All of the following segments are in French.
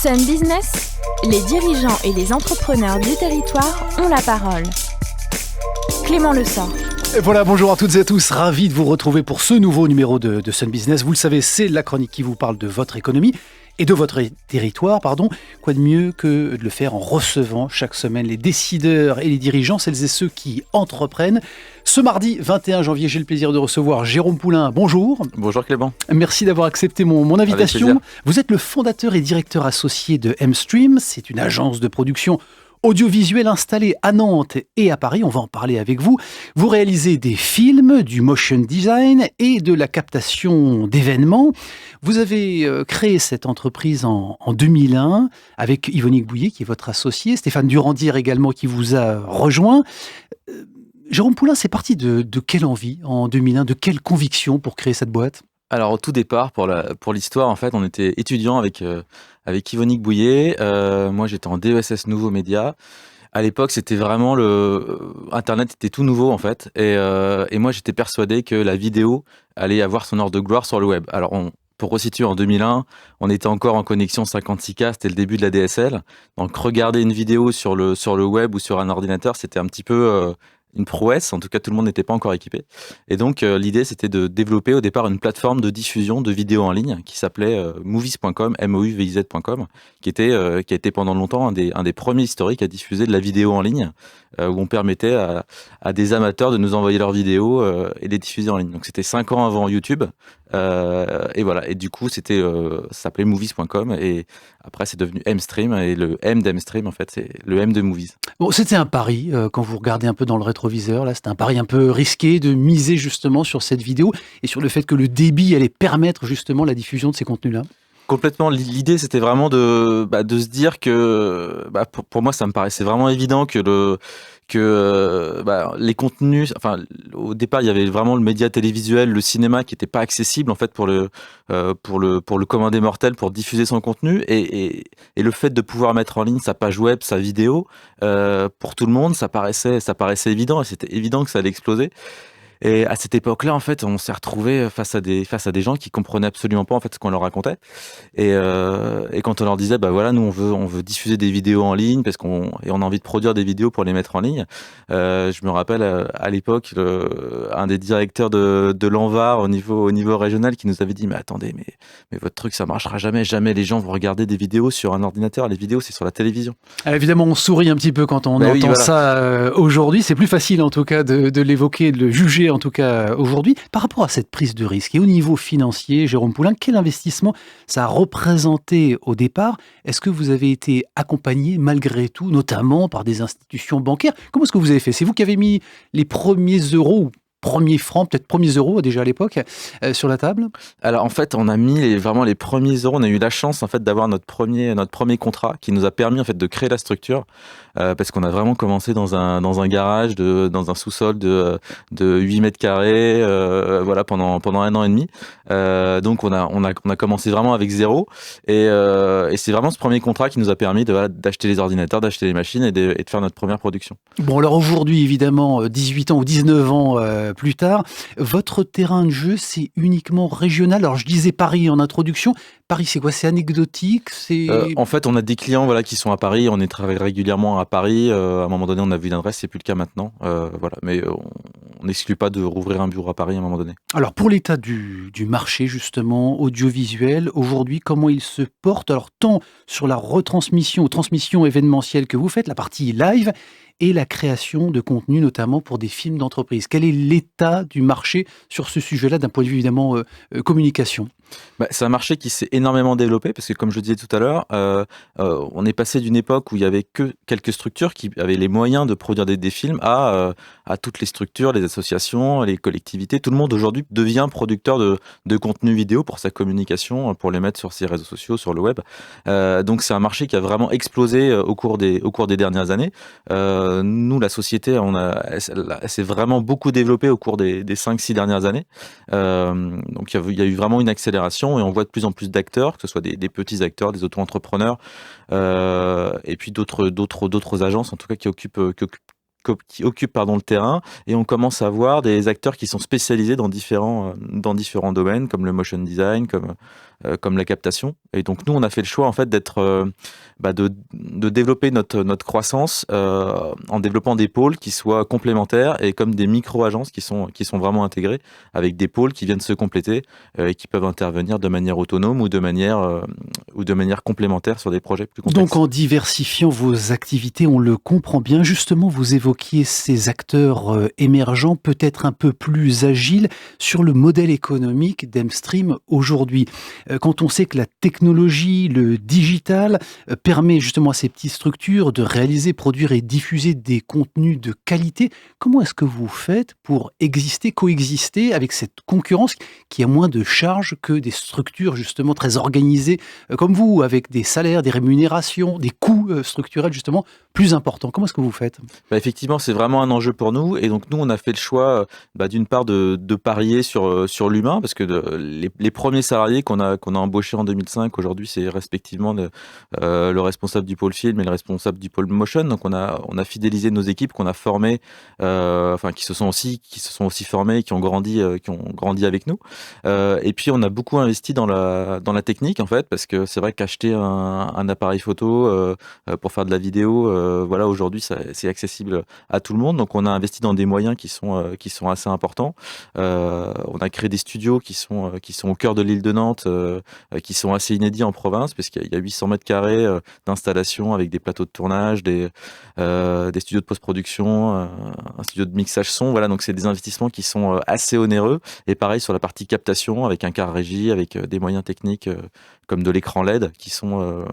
Sun Business, les dirigeants et les entrepreneurs du territoire ont la parole. Clément Lessort. Et voilà, bonjour à toutes et à tous, ravi de vous retrouver pour ce nouveau numéro de Sun Business. Vous le savez, c'est la chronique qui vous parle de votre économie et de votre territoire, Quoi de mieux que de le faire en recevant chaque semaine les décideurs et les dirigeants, celles et ceux qui entreprennent. Ce mardi 21 janvier, j'ai le plaisir de recevoir Jérôme Poulain. Bonjour. Bonjour Clément. Merci d'avoir accepté mon invitation. Vous êtes le fondateur et directeur associé de M-Stream. C'est une agence de production audiovisuel installé à Nantes et à Paris, on va en parler avec vous. Vous réalisez des films, du motion design et de la captation d'événements. Vous avez créé cette entreprise en 2001 avec Yvonique Bouillet qui est votre associé, Stéphane Durandière également qui vous a rejoint. Jérôme Poulain, c'est parti de quelle envie en 2001, de quelle conviction pour créer cette boîte ? Alors au tout départ, pour l'histoire, en fait, on était étudiants avec Yvonique Bouillet. Moi, j'étais en DESS Nouveaux Médias. À l'époque, c'était vraiment Internet était tout nouveau en fait, et moi, j'étais persuadé que la vidéo allait avoir son heure de gloire sur le web. Alors, pour resituer, en 2001, on était encore en connexion 56K, c'était le début de la DSL. Donc, regarder une vidéo sur le web ou sur un ordinateur, c'était un petit peu une prouesse, en tout cas tout le monde n'était pas encore équipé. Et donc l'idée c'était de développer au départ une plateforme de diffusion de vidéos en ligne qui s'appelait movies.com, MOUVIZ.com, qui a été pendant longtemps un des premiers historiques à diffuser de la vidéo en ligne, où on permettait à des amateurs de nous envoyer leurs vidéos et les diffuser en ligne. Donc c'était 5 ans avant YouTube, et voilà. Et du coup ça s'appelait movies.com, et après c'est devenu M-Stream, et le M d'M-Stream en fait c'est le M de Movies. Bon, c'était un pari, quand vous regardez un peu dans le rétroviseur, là, c'était un pari un peu risqué de miser justement sur cette vidéo et sur le fait que le débit allait permettre justement la diffusion de ces contenus-là. Complètement. L'idée, c'était vraiment de se dire que, pour moi, ça me paraissait vraiment évident que les contenus, enfin, au départ, il y avait vraiment le média télévisuel, le cinéma, qui n'était pas accessible en fait pour le commun des mortels pour diffuser son contenu, et le fait de pouvoir mettre en ligne sa page web, sa vidéo, pour tout le monde, ça paraissait évident, et c'était évident que ça allait exploser. Et à cette époque-là, en fait, on s'est retrouvé face à des gens qui comprenaient absolument pas en fait ce qu'on leur racontait. Et quand on leur disait, voilà, nous on veut diffuser des vidéos en ligne on a envie de produire des vidéos pour les mettre en ligne. Je me rappelle à l'époque un des directeurs de l'Anvar au niveau régional qui nous avait dit, mais attendez, mais votre truc ça marchera jamais les gens vont regarder des vidéos sur un ordinateur. Les vidéos c'est sur la télévision. Alors évidemment, on sourit un petit peu quand on entend ça aujourd'hui. C'est plus facile en tout cas de l'évoquer, de le juger en tout cas aujourd'hui. Par rapport à cette prise de risque et au niveau financier, Jérôme Poulain, quel investissement ça a représenté au départ ? Est-ce que vous avez été accompagné malgré tout, notamment par des institutions bancaires ? Comment est-ce que vous avez fait ? C'est vous qui avez mis les premiers euros, premiers francs, peut-être premiers euros déjà à l'époque, sur la table ? Alors en fait, on a mis vraiment les premiers euros. On a eu la chance en fait d'avoir notre premier contrat qui nous a permis en fait de créer la structure, parce qu'on a vraiment commencé dans un garage, dans un sous-sol de 8 mètres carrés, voilà, pendant 1 an et demi. Donc on a commencé vraiment avec zéro, et c'est vraiment ce premier contrat qui nous a permis d'acheter les ordinateurs, d'acheter les machines et de faire notre première production. Bon, alors aujourd'hui, évidemment, 18 ans ou 19 ans plus tard, votre terrain de jeu, c'est uniquement régional. Alors je disais Paris en introduction. Paris, c'est quoi ? C'est anecdotique ? En fait, on a des clients qui sont à Paris. On travaille régulièrement à Paris. À un moment donné, on a vu une adresse. C'est plus le cas maintenant. Voilà. Mais on n'exclut pas de rouvrir un bureau à Paris à un moment donné. Alors, pour l'état du marché, justement, audiovisuel, aujourd'hui, comment il se porte ? Alors, tant sur la retransmission ou transmission événementielle que vous faites, la partie live, et la création de contenu, notamment pour des films d'entreprise. Quel est l'état du marché sur ce sujet-là, d'un point de vue, évidemment, communication ? C'est un marché qui s'est énormément développé parce que, comme je le disais tout à l'heure, on est passé d'une époque où il n'y avait que quelques structures qui avaient les moyens de produire des films à toutes les structures, les associations, les collectivités. Tout le monde aujourd'hui devient producteur de contenu vidéo pour sa communication, pour les mettre sur ses réseaux sociaux, sur le web. Donc c'est un marché qui a vraiment explosé au cours des dernières années. Nous, la société, elle s'est vraiment beaucoup développée au cours des 5-6 dernières années. Donc il y a eu vraiment une accélération, et on voit de plus en plus d'acteurs, que ce soit des petits acteurs, des auto-entrepreneurs, et puis d'autres agences en tout cas qui occupent le terrain, et on commence à voir des acteurs qui sont spécialisés dans différents domaines, comme le motion design, comme comme la captation. Et donc nous, on a fait le choix en fait de développer notre croissance en développant des pôles qui soient complémentaires et comme des micro-agences qui sont vraiment intégrées avec des pôles qui viennent se compléter et qui peuvent intervenir de manière autonome ou de manière complémentaire sur des projets plus complexes. Donc en diversifiant vos activités, on le comprend bien. Justement, vous évoquiez ces acteurs émergents, peut-être un peu plus agiles sur le modèle économique d'Mstream aujourd'hui. Quand on sait que la technologie, le digital permet justement à ces petites structures de réaliser, produire et diffuser des contenus de qualité, comment est-ce que vous faites pour coexister avec cette concurrence qui a moins de charges que des structures justement très organisées comme vous, avec des salaires, des rémunérations, des coûts structurels justement plus importants? Comment est-ce que vous faites? Effectivement, c'est vraiment un enjeu pour nous. Et donc, nous, on a fait le choix, d'une part, de parier sur l'humain, parce que les premiers salariés qu'on a embauchés en 2005, aujourd'hui, c'est respectivement le responsable du pôle film et le responsable du pôle motion. Donc, on a fidélisé nos équipes qu'on a formées, qui se sont aussi formées, qui ont grandi avec nous. Et puis, on a beaucoup investi dans la technique, en fait, parce que c'est vrai qu'acheter un appareil photo pour faire de la vidéo, aujourd'hui, c'est accessible à tout le monde. Donc, on a investi dans des moyens qui sont assez importants. On a créé des studios qui sont au cœur de l'île de Nantes, qui sont assez inédits en province, parce qu'il y a 800 mètres carrés d'installation avec des plateaux de tournage, des studios de post-production, un studio de mixage son. Voilà, donc c'est des investissements qui sont assez onéreux. Et pareil sur la partie captation, avec un car régie, avec des moyens techniques comme de l'écran LED qui sont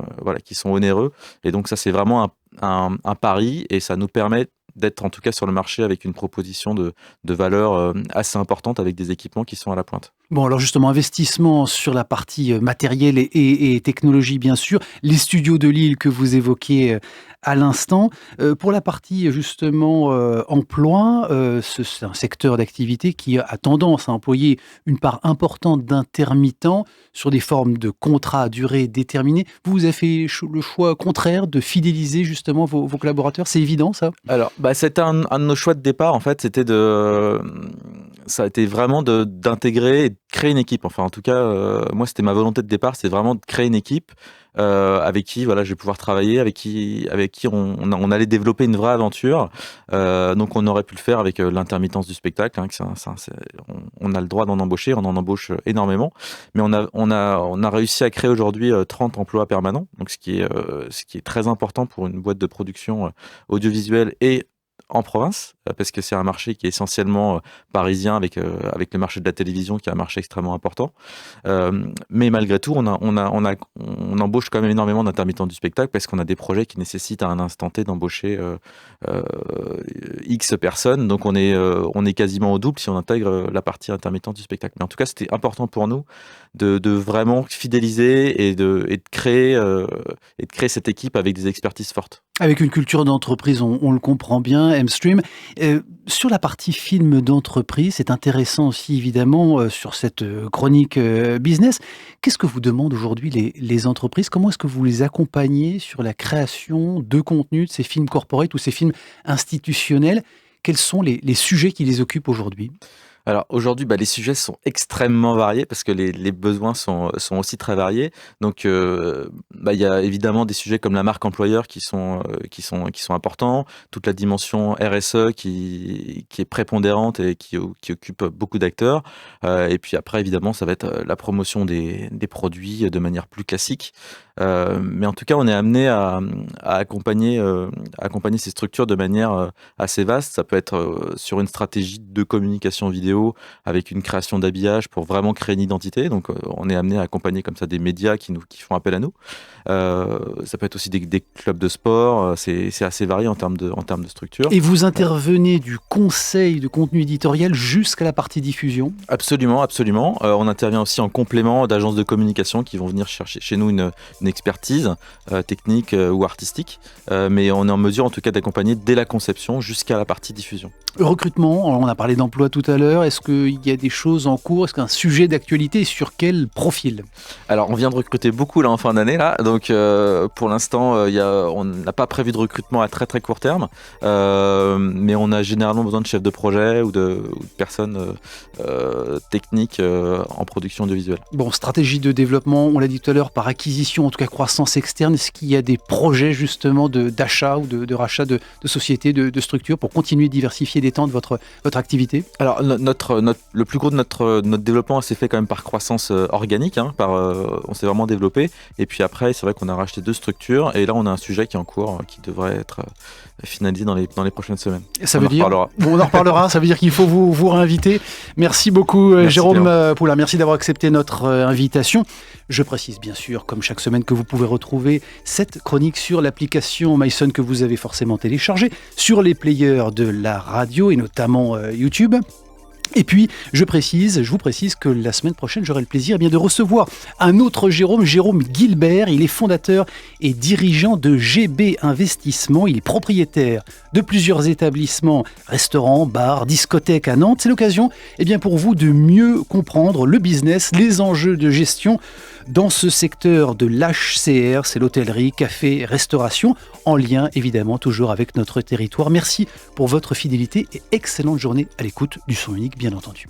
onéreux. Et donc ça, c'est vraiment un pari, et ça nous permet d'être en tout cas sur le marché avec une proposition de valeur assez importante, avec des équipements qui sont à la pointe. Bon, alors justement, investissement sur la partie matériel et technologie, bien sûr. Les studios de Lille que vous évoquiez à l'instant. Pour la partie, justement, emploi, c'est un secteur d'activité qui a tendance à employer une part importante d'intermittents sur des formes de contrats à durée déterminée. Vous avez fait le choix contraire de fidéliser justement vos collaborateurs. C'est évident, ça? Alors, c'était un de nos choix de départ, en fait. Ça a été vraiment d'intégrer et de créer une équipe. Enfin, en tout cas, moi, c'était ma volonté de départ, c'est vraiment de créer une équipe avec qui je vais pouvoir travailler, avec qui on allait développer une vraie aventure. Donc, on aurait pu le faire avec l'intermittence du spectacle. On a le droit d'en embaucher, on en embauche énormément. Mais on a réussi à créer aujourd'hui 30 emplois permanents, donc ce qui est très important pour une boîte de production audiovisuelle et en province, parce que c'est un marché qui est essentiellement parisien, avec le marché de la télévision qui est un marché extrêmement important. Mais malgré tout, on embauche quand même énormément d'intermittents du spectacle, parce qu'on a des projets qui nécessitent à un instant T d'embaucher X personnes. Donc on est quasiment au double si on intègre la partie intermittente du spectacle. Mais en tout cas, c'était important pour nous de vraiment fidéliser et de créer cette équipe avec des expertises fortes. Avec une culture d'entreprise, on le comprend bien, Mstream. Sur la partie film d'entreprise, c'est intéressant aussi évidemment sur cette chronique business. Qu'est-ce que vous demandent aujourd'hui les entreprises? Comment est-ce que vous les accompagnez sur la création de contenu de ces films corporate ou ces films institutionnels? Quels sont les sujets qui les occupent aujourd'hui? Alors aujourd'hui, les sujets sont extrêmement variés, parce que les besoins sont aussi très variés. Donc il y a évidemment des sujets comme la marque employeur qui sont importants, toute la dimension RSE qui est prépondérante et qui occupe beaucoup d'acteurs. Et puis après, évidemment, ça va être la promotion des produits de manière plus classique. Mais en tout cas, on est amené à accompagner ces structures de manière assez vaste. Ça peut être sur une stratégie de communication vidéo, avec une création d'habillage pour vraiment créer une identité. Donc, on est amené à accompagner comme ça des médias qui font appel à nous. Ça peut être aussi des clubs de sport. C'est assez varié en termes de structure. Et vous intervenez du conseil de contenu éditorial jusqu'à la partie diffusion? Absolument, absolument. On intervient aussi en complément d'agences de communication qui vont venir chercher chez nous une expertise technique ou artistique. Mais on est en mesure en tout cas d'accompagner dès la conception jusqu'à la partie diffusion. Le recrutement, on a parlé d'emploi tout à l'heure. d'ailleurs, est-ce qu'il y a des choses en cours? Est-ce qu'un sujet d'actualité? Sur quel profil? Alors, on vient de recruter beaucoup là en fin d'année, là. Donc, pour l'instant, on n'a pas prévu de recrutement à très très court terme. Mais on a généralement besoin de chefs de projet ou de personnes techniques en production audiovisuelle. Bon, stratégie de développement, on l'a dit tout à l'heure, par acquisition, en tout cas croissance externe. Est-ce qu'il y a des projets justement d'achat ou de rachat de sociétés, de structures pour continuer de diversifier et d'étendre votre activité? Alors, le plus gros de notre développement s'est fait quand même par croissance organique. On s'est vraiment développé. Et puis après, c'est vrai qu'on a racheté 2 structures. Et là, on a un sujet qui est en cours, qui devrait être finalisé dans les prochaines semaines. Ça veut dire, on en reparlera. Ça veut dire qu'il faut vous réinviter. Merci beaucoup, Jérôme Poulain. Merci d'avoir accepté notre invitation. Je précise bien sûr, comme chaque semaine, que vous pouvez retrouver cette chronique sur l'application mySun que vous avez forcément téléchargée, sur les players de la radio et notamment YouTube. Et puis, je vous précise que la semaine prochaine, j'aurai le plaisir de recevoir un autre Jérôme Guilbert. Il est fondateur et dirigeant de GB Investissement. Il est propriétaire de plusieurs établissements, restaurants, bars, discothèques à Nantes. C'est l'occasion pour vous de mieux comprendre le business, les enjeux de gestion dans ce secteur de l'HCR, c'est l'hôtellerie, café, restauration, en lien évidemment toujours avec notre territoire. Merci pour votre fidélité et excellente journée à l'écoute du Son Unique, bien entendu.